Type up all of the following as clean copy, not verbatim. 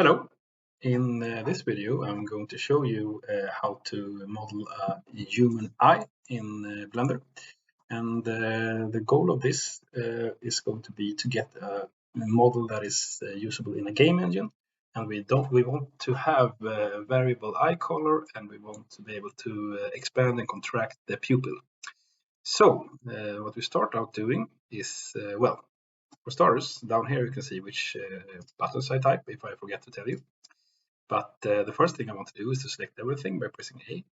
Hello. In this video, I'm going to show you how to model a human eye in Blender. And the goal of this is going to be to get a model that is usable in a game engine. And we want to have variable eye color, and we want to be able to expand and contract the pupil. So what we start out doing is, well, for starters, down here you can see which buttons I type if I forget to tell you. But the first thing I want to do is to select everything by pressing A,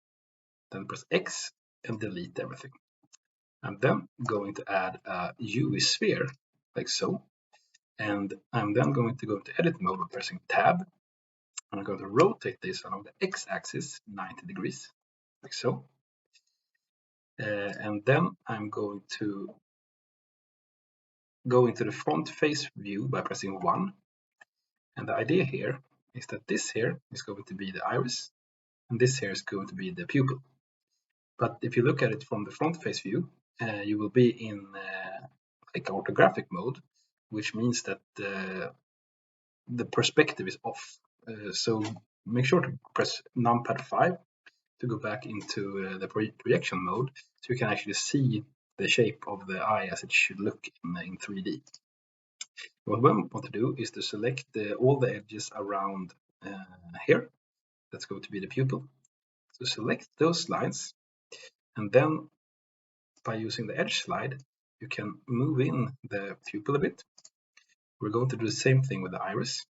then press X and delete everything. I'm then going to add a UV sphere, like so. And I'm then going to go to edit mode by pressing Tab. And I'm going to rotate this along the X-axis 90 degrees, like so. And then I'm going to go into the front face view by pressing 1. And the idea here is that this here is going to be the iris, and this here is going to be the pupil. But if you look at it from the front face view, you will be in like orthographic mode, which means that the perspective is off. So make sure to press numpad 5 to go back into the projection mode, so you can actually see the shape of the eye as it should look in 3D. What we want to do is to select all the edges around here. That's going to be the pupil. So select those lines, and then by using the edge slide, you can move in the pupil a bit. We're going to do the same thing with the iris.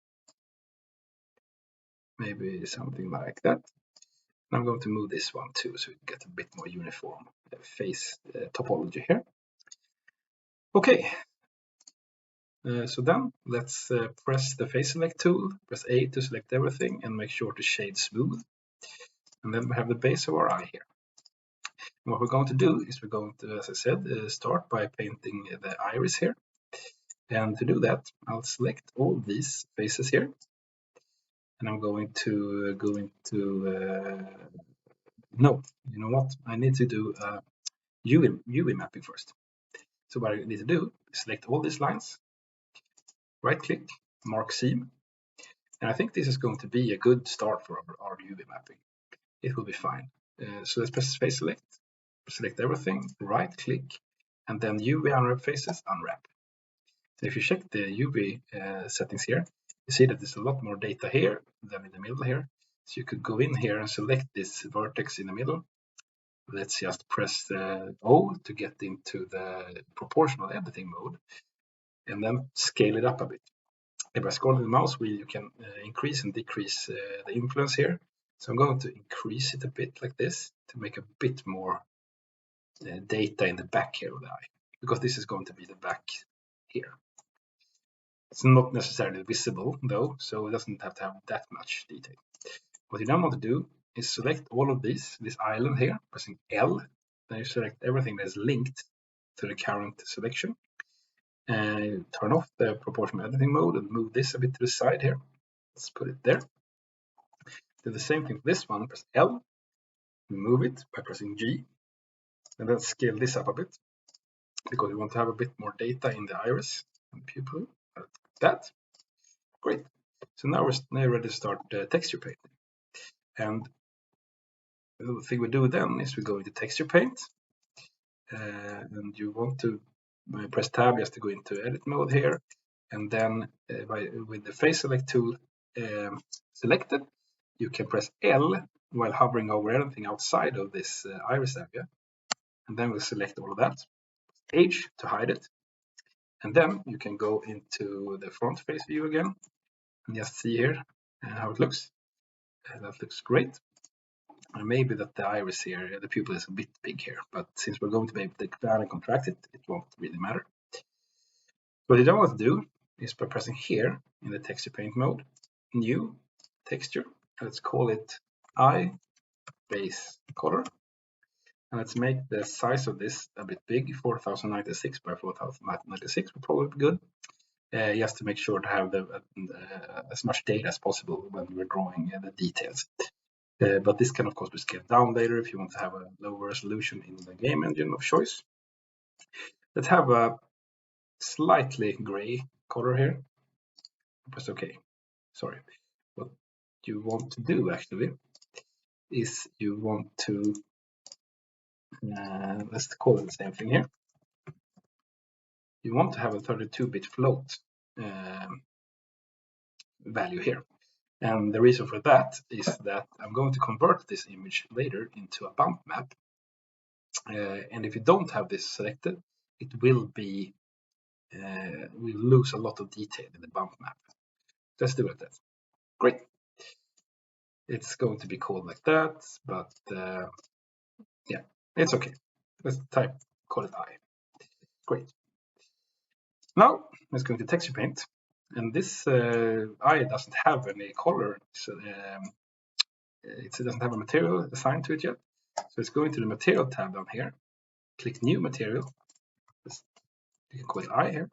Maybe something like that. And I'm going to move this one too, so we get a bit more uniform face topology here. Okay. So then let's press the face select tool, press A to select everything, and make sure to shade smooth. And then we have the base of our eye here. And what we're going to do is we're going to, as I said, start by painting the iris here. And to do that, I'll select all these faces here. And I'm going to go into, no, you know what? I need to do UV mapping first. So what I need to do is select all these lines, right click, mark seam. And I think this is going to be a good start for our UV mapping. It will be fine. So let's press face select everything, right click, and then UV unwrap faces, unwrap. So if you check the UV settings here, you see that there's a lot more data here than in the middle here. So you could go in here and select this vertex in the middle. Let's just press the O to get into the proportional editing mode, and then scale it up a bit. And by scrolling the mouse wheel, you can increase and decrease the influence here. So I'm going to increase it a bit like this to make a bit more data in the back here of the eye, because this is going to be the back here. It's not necessarily visible though, so it doesn't have to have that much detail. What you now want to do is select all of this island here, pressing L. Then you select everything that is linked to the current selection. And turn off the proportional editing mode and move this a bit to the side here. Let's put it there. Do the same thing for this one, press L, move it by pressing G, and then scale this up a bit, because we want to have a bit more data in the iris and pupil, like that. Great. So now we're ready to start texture painting. And the thing we do then is we go into texture paint, and you want to press tab just to go into edit mode here, and then with the face select tool selected, you can press L while hovering over anything outside of this iris area, and then we'll select all of that. H to hide it, and then you can go into the front face view again and just see here how it looks. That looks great. And maybe that the iris here, the pupil is a bit big here, but since we're going to be able to expand and contract it, it won't really matter. What you don't want to do is by pressing here in the texture paint mode, new texture, and let's call it eye base color. And let's make the size of this a bit big, 4096 by 4096 would probably be good. Just to make sure to have as much data as possible when we're drawing the details. But this can of course be scaled down later if you want to have a lower resolution in the game engine of choice. Let's have a slightly gray color here. Press OK. Sorry. what you want to do actually is you want to, let's call it the same thing here. You want to have a 32-bit float value here. And the reason for that is that I'm going to convert this image later into a bump map. And if you don't have this selected, it will be, we'll lose a lot of detail in the bump map. Let's do it then. Great. It's going to be called like that, but yeah, it's okay. Let's call it I. Great. Now let's go to texture paint, and this I doesn't have any color, so it doesn't have a material assigned to it yet. So let's go into the material tab down here, click new material. You can call it I here,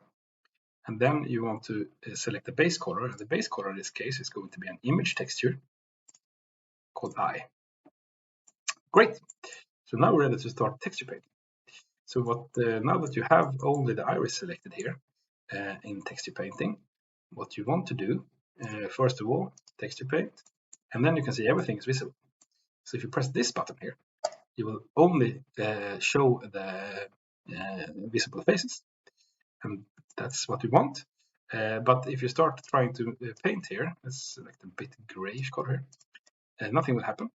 and then you want to select the base color, and the base color in this case is going to be an image texture called I. Great. So now we're ready to start texture painting. So what now that you have only the iris selected here in texture painting, what you want to do, first of all, texture paint, and then you can see everything is visible. So if you press this button here, you will only show the visible faces, and that's what we want. But if you start trying to paint here, let's select a bit grayish color here, nothing will happen.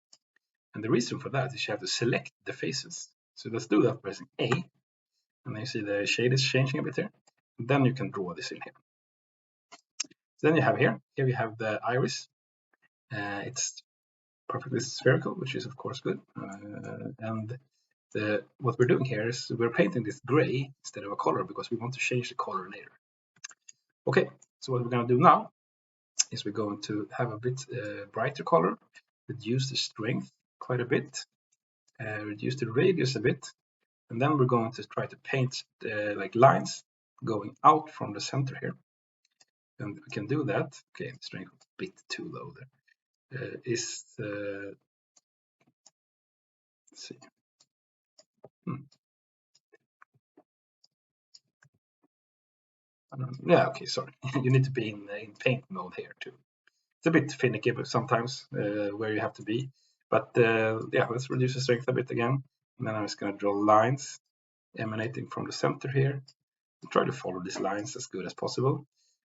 And the reason for that is you have to select the faces. So let's do that by pressing A, and then you see the shade is changing a bit here. And then you can draw this in here. So then you have here we have the iris. It's perfectly spherical, which is of course good. And what we're doing here is we're painting this gray instead of a color because we want to change the color later. Okay, so what we're going to do now is we're going to have a bit brighter color, reduce the strength quite a bit, reduce the radius a bit, and then we're going to try to paint like lines going out from the center here. And we can do that. Okay, strength a bit too low there. Let's see. Yeah, okay, sorry. You need to be in paint mode here too. It's a bit finicky sometimes where you have to be. But yeah, let's reduce the strength a bit again. And then I'm just going to draw lines emanating from the center here. And try to follow these lines as good as possible.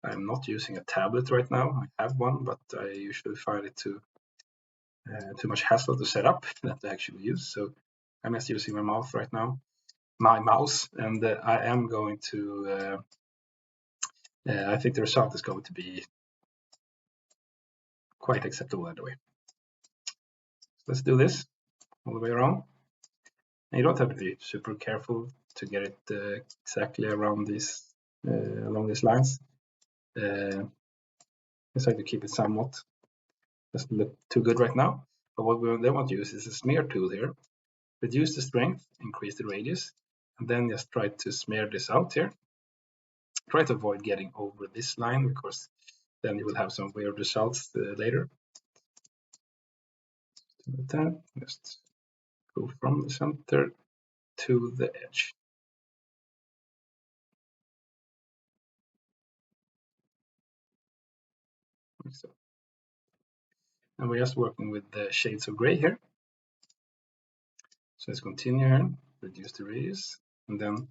I'm not using a tablet right now. I have one, but I usually find it too much hassle to set up than to actually use. So I'm just using my mouse right now, and I am going to. I think the result is going to be quite acceptable anyway. So let's do this all the way around. And you don't have to be super careful to get it exactly around these along these lines. Just like to keep it somewhat. Doesn't look too good right now. But what we then want to use is a smear tool here. Reduce the strength, increase the radius, and then just try to smear this out here. Try to avoid getting over this line because then you will have some weird results later. Just go from the center to the edge. Like so. And we're just working with the shades of gray here. So let's continue here, reduce the radius, and then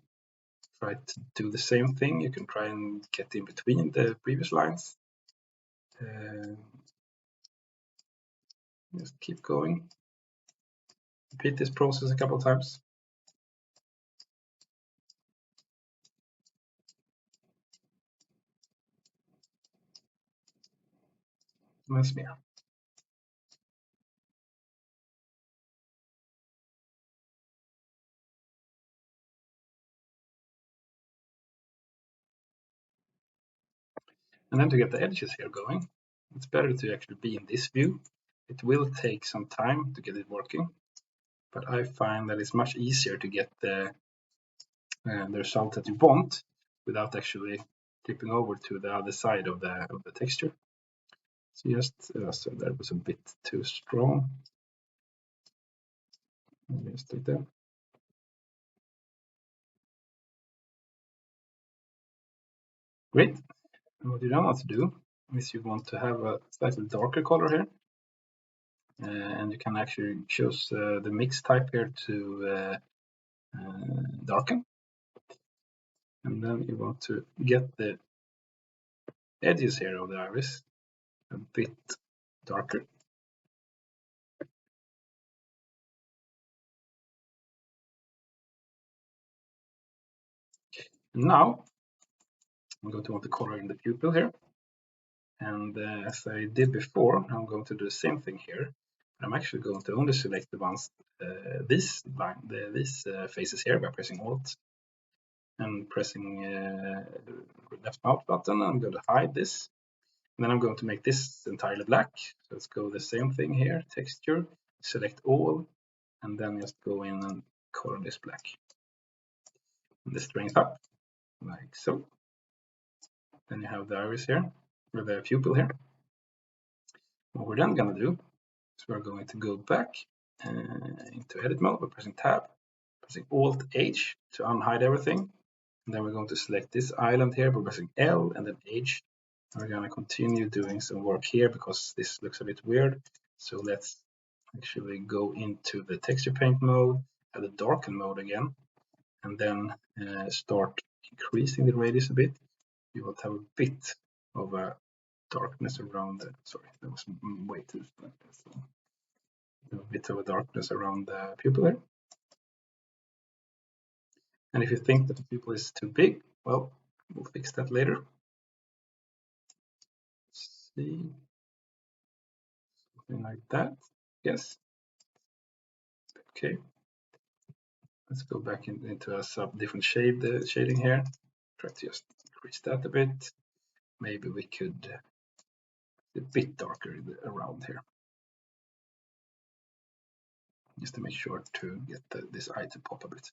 try to do the same thing. You can try and get in between the previous lines. Just keep going. Repeat this process a couple of times. And smear. And then to get the edges here going, it's better to actually be in this view. It will take some time to get it working, but I find that it's much easier to get the result that you want without actually flipping over to the other side of the texture. So just so that was a bit too strong. Just take that. Great. And what you now want to do is you want to have a slightly darker color here. And you can actually choose the mix type here to darken. And then you want to get the edges here of the iris a bit darker. Now I'm going to want the color in the pupil here. And as I did before, I'm going to do the same thing here. I'm actually going to only select the ones, these faces here by pressing Alt and pressing the left mouse button. I'm going to hide this. And then I'm going to make this entirely black. So let's go the same thing here, texture, select all, and then just go in and color this black. And the strength up, like so. Then you have the iris here, or the pupil here. What we're then going to do is we're going to go back into edit mode by pressing tab, pressing Alt H to unhide everything. And then we're going to select this island here by pressing L and then H. We're going to continue doing some work here because this looks a bit weird. So let's actually go into the texture paint mode, add the darken mode again, and then start increasing the radius a bit. You will have a bit of a darkness around the, sorry, that was way too small. So a bit of a darkness around the pupil here. And if you think that the pupil is too big, well, we'll fix that later. Let's see, something like that. Yes. Okay. Let's go back into a different shading here. Try to just increase that a bit. Maybe we could a bit darker around here, just to make sure to get this eye to pop a bit.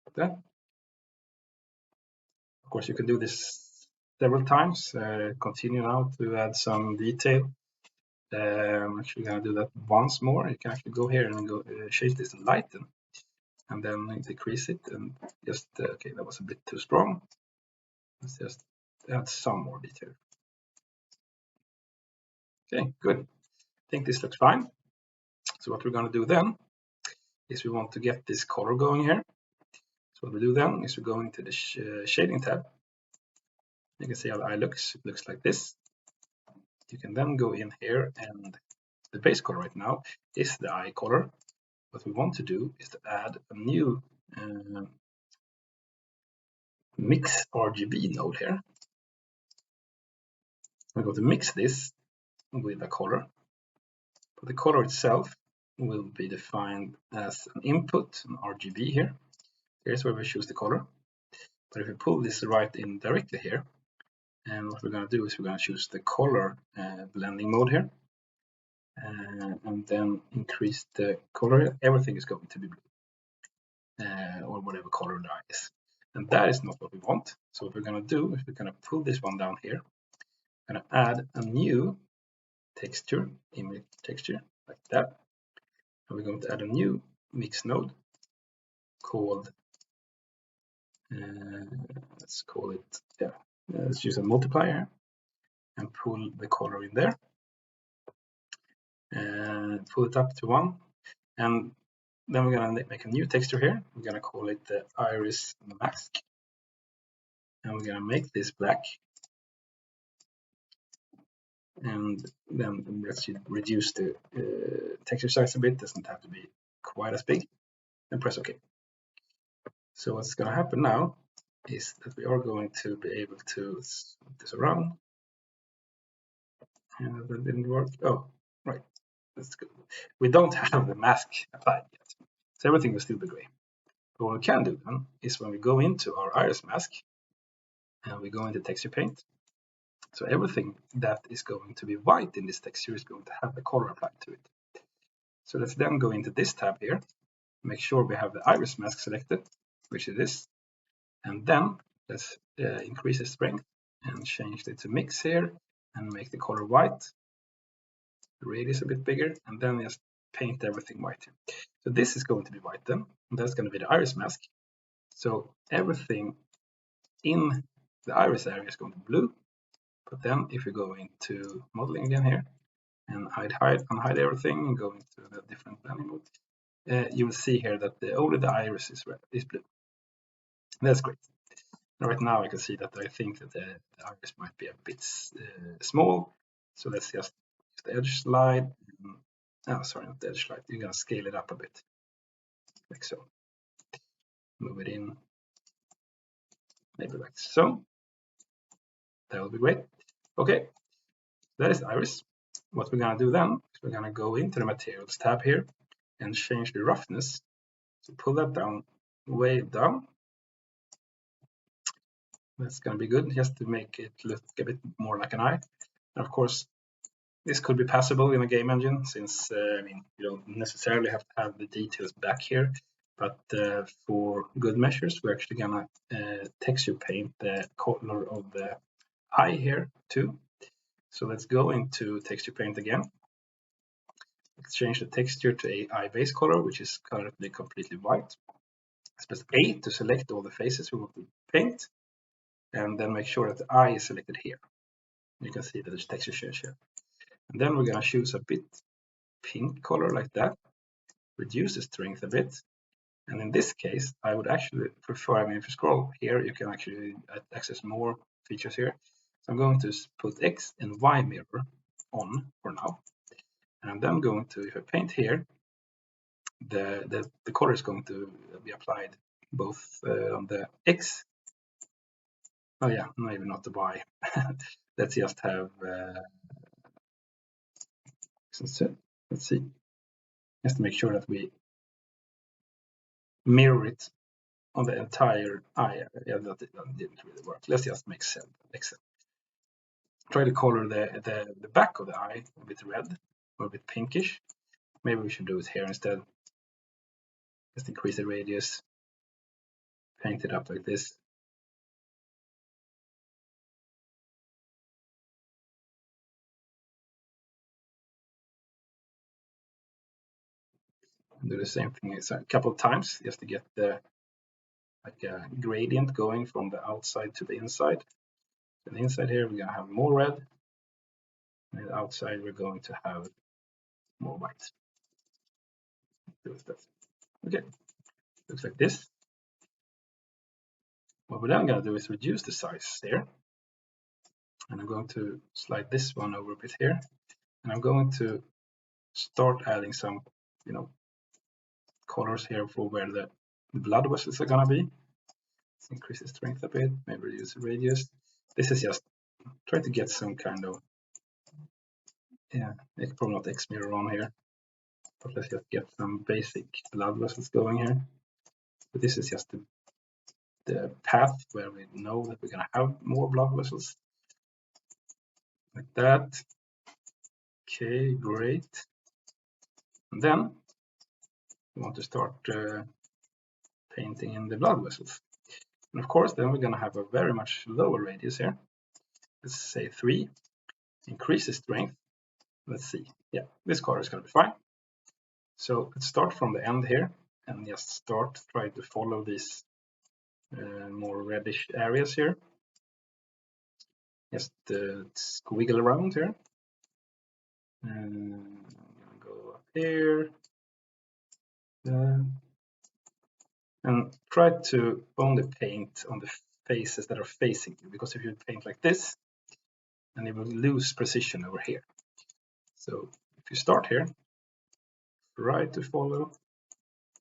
Like that. Of course, you can do this several times. Continue now to add some detail. I'm actually going to do that once more. You can actually go here and go change this to lighten, and then decrease it, and just okay, that was a bit too strong. Let's just add some more detail. Okay, good. I think this looks fine. So what we're going to do then is we want to get this color going here. So what we do then is we go into the shading tab. You can see how the eye looks. It looks like this. You can then go in here, and the base color right now is the eye color. What we want to do is to add a new mix RGB node here. We're going to mix this with a color. But the color itself will be defined as an input, an RGB here. Here's where we choose the color. But if we pull this right in directly here, and what we're going to do is we're going to choose the color blending mode here, and then increase the color. Everything is going to be blue, or whatever color that is. And that is not what we want. So what we're going to do is we're going to pull this one down here. We're going to add a new texture, image texture, like that. And we're going to add a new mix node called, let's call it, let's use a multiplier and pull the color in there. And pull it up to 1. And then we're going to make a new texture here. We're going to call it the iris mask. And we're going to make this black. And then let's reduce the texture size a bit. It doesn't have to be quite as big. And press OK. So what's going to happen now is that we are going to be able to move this around. And that didn't work. Oh, right. That's good. We don't have the mask applied yet. So everything will still be gray. But what we can do then is when we go into our iris mask and we go into texture paint. So everything that is going to be white in this texture is going to have the color applied to it. So let's then go into this tab here, make sure we have the iris mask selected, which it is. And then let's increase the strength and change it to mix here and make the color white. The radius a bit bigger, and then just paint everything white. So this is going to be white then, and that's going to be the iris mask. So everything in the iris area is going to be blue, But then if you go into modeling again here and unhide everything and go into the different blending mode, you will see here that only the iris is blue. That's great. Right now I can see that I think that the iris might be a bit small. So let's just use the edge slide. Oh, sorry, not the edge slide. You're going to scale it up a bit, like so. Move it in, maybe like so. That will be great. Okay, that is the iris. What we're going to do then is we're going to go into the materials tab here and change the roughness. So pull that down, way down. That's going to be good, just to make it look a bit more like an eye. And of course, this could be passable in a game engine, since I mean, you don't necessarily have to have the details back here. But for good measures, we're actually gonna texture paint the color of the eye here too. So let's go into texture paint again. Let's change the texture to a eye base color, which is currently completely white. Let's press A to select all the faces we want to paint, and then make sure that the eye is selected here. You can see that there's texture change here. And then we're gonna choose a bit pink color like that, reduce the strength a bit. And in this case, I would actually prefer, I mean, if you scroll here, you can actually access more features here. So I'm going to put X and Y mirror on for now. And I'm then going to, if I paint here, the color is going to be applied both on the X. Oh yeah, maybe not the Y. Let's just have, let's see, just to make sure that we mirror it on the entire eye. Yeah, that didn't really work. Let's just make Excel. Try to color the back of the eye a bit red or a bit pinkish. Maybe we should do it here instead. Just increase the radius, paint it up like this. Do the same thing a couple of times just to get the like a gradient going from the outside to the inside. So the inside here we're gonna have more red, and the outside we're going to have more white. Okay, looks like this. What we're then gonna do is reduce the size here, and I'm going to slide this one over a bit here, and I'm going to start adding some, you know, colors here for where the blood vessels are gonna be. Let's increase the strength a bit, maybe reduce the radius. This is just try to get some kind of, yeah, it's probably not X mirror on here, but let's just get some basic blood vessels going here. But this is just the path where we know that we're gonna have more blood vessels, like that. Okay, great. And then we want to start painting in the blood vessels. And of course, then we're going to have a very much lower radius here. Let's say 3. Increase the strength. Let's see. Yeah, this color is going to be fine. So let's start from the end here and just try to follow these more reddish areas here. Just squiggle around here. And I'm going to go up here. And try to only paint on the faces that are facing you, because if you paint like this, then you will lose precision over here. So if you start here, try to follow,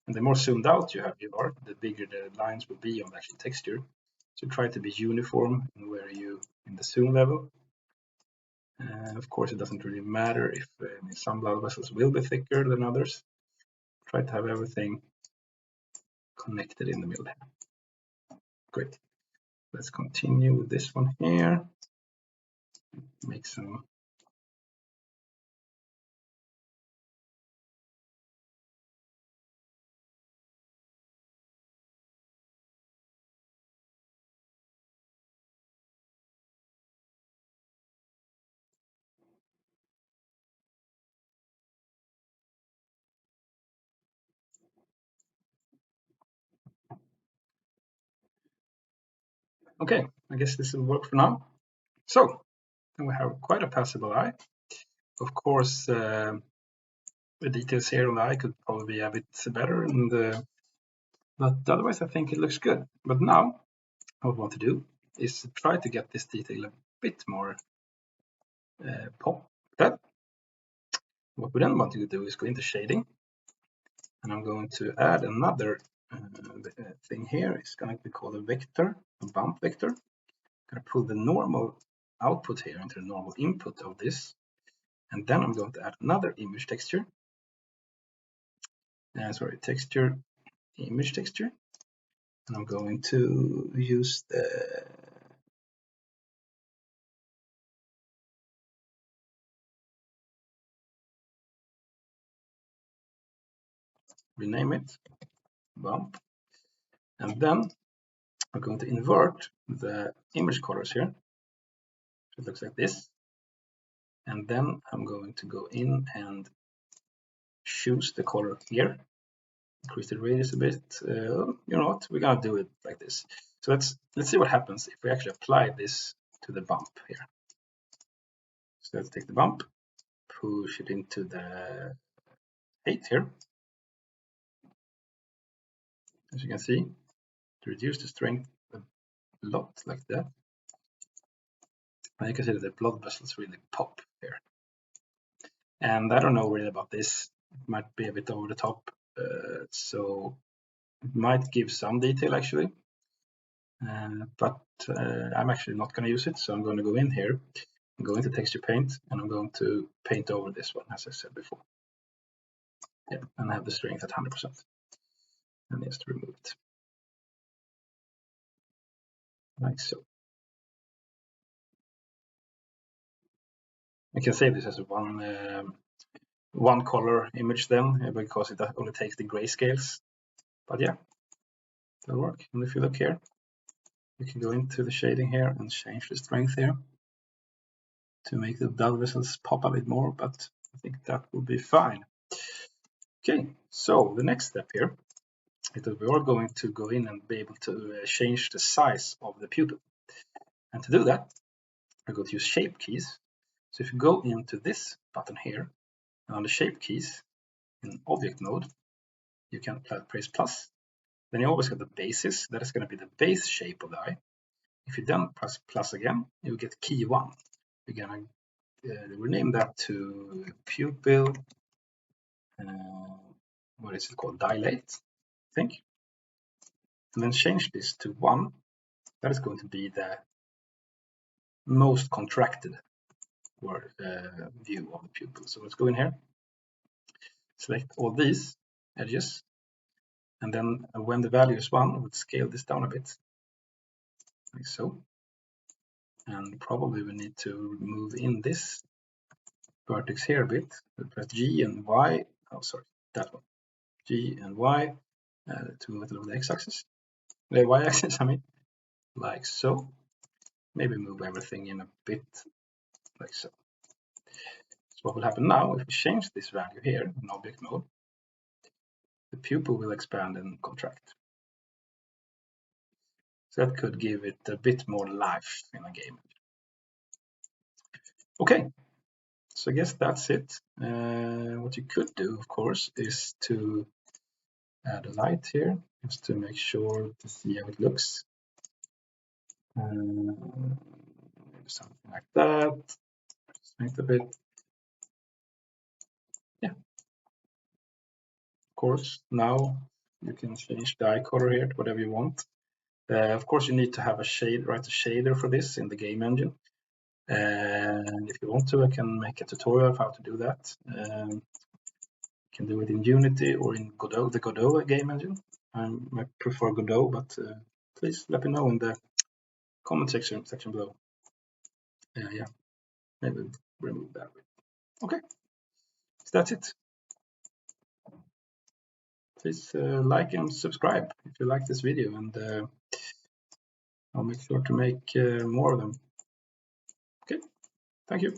and the more zoomed out you are, the bigger the lines will be on the actual texture. So try to be uniform in where you in the zoom level. And of course, it doesn't really matter if some blood vessels will be thicker than others. Try to have everything connected in the middle. Great. Let's continue with this one here. Make some. Okay, I guess this will work for now. So and we have quite a passable eye. Of course, the details here on the eye could probably be a bit better, but otherwise I think it looks good. But now what we want to do is try to get this detail a bit more pop. What we then want to do is go into shading, and I'm going to add another thing here. It's going to be called a vector, a bump vector. I'm going to pull the normal output here into the normal input of this, and then I'm going to add another image texture. Texture, image texture, and I'm going to use the rename it bump, and then I'm going to invert the image colors here. So it looks like this, and then I'm going to go in and choose the color here, increase the radius a bit. You know what, we're gonna do it like this. So let's see what happens if we actually apply this to the bump here. So let's take the bump, push it into the 8 here. As you can see, to reduce the strength a lot like that. And you can see that the blood vessels really pop here. And I don't know really about this. It might be a bit over the top, so it might give some detail actually. But I'm actually not going to use it, so I'm going to go in here and go into texture paint, and I'm going to paint over this one, as I said before. Yeah, and I have the strength at 100%. And just remove it like so. I can save this as one color image then, because it only takes the grayscales. But yeah, that'll work. And if you look here, you can go into the shading here and change the strength here to make the blood vessels pop a bit more, but I think that will be fine. Okay, so the next step here is that we are going to go in and be able to change the size of the pupil. And to do that, I'm going to use shape keys. So if you go into this button here, and on the shape keys in object mode, you can press plus. Then you always get the basis. That is going to be the base shape of the eye. If you then press plus again, you get key 1. We're going to rename that to pupil. What is it called? Dilate, I think. And then change this to 1. That is going to be the most contracted view of the pupil. So let's go in here, select all these edges, and then when the value is 1, we'll scale this down a bit, like so. And probably we need to move in this vertex here a bit. We'll press G and Y. Oh, sorry, that one. G and Y to move it over the x-axis. The y-axis, I mean, like so. Maybe move everything in a bit, like so. So what will happen now, if we change this value here in object mode, the pupil will expand and contract. So that could give it a bit more life in a game. Okay, so I guess that's it. What you could do, of course, is to add a light here, just to make sure to see how it looks. Something like that. Just a bit. Yeah. Of course, now you can change the eye color here to whatever you want. Of course, you need to have write a shader for this in the game engine. And if you want to, I can make a tutorial of how to do that. You can do it in Unity or in Godot, the Godot game engine. I prefer Godot, but please let me know in the comment section below. Yeah, maybe remove that. Okay, so that's it. Please like and subscribe if you like this video, and I'll make sure to make more of them. Okay, thank you.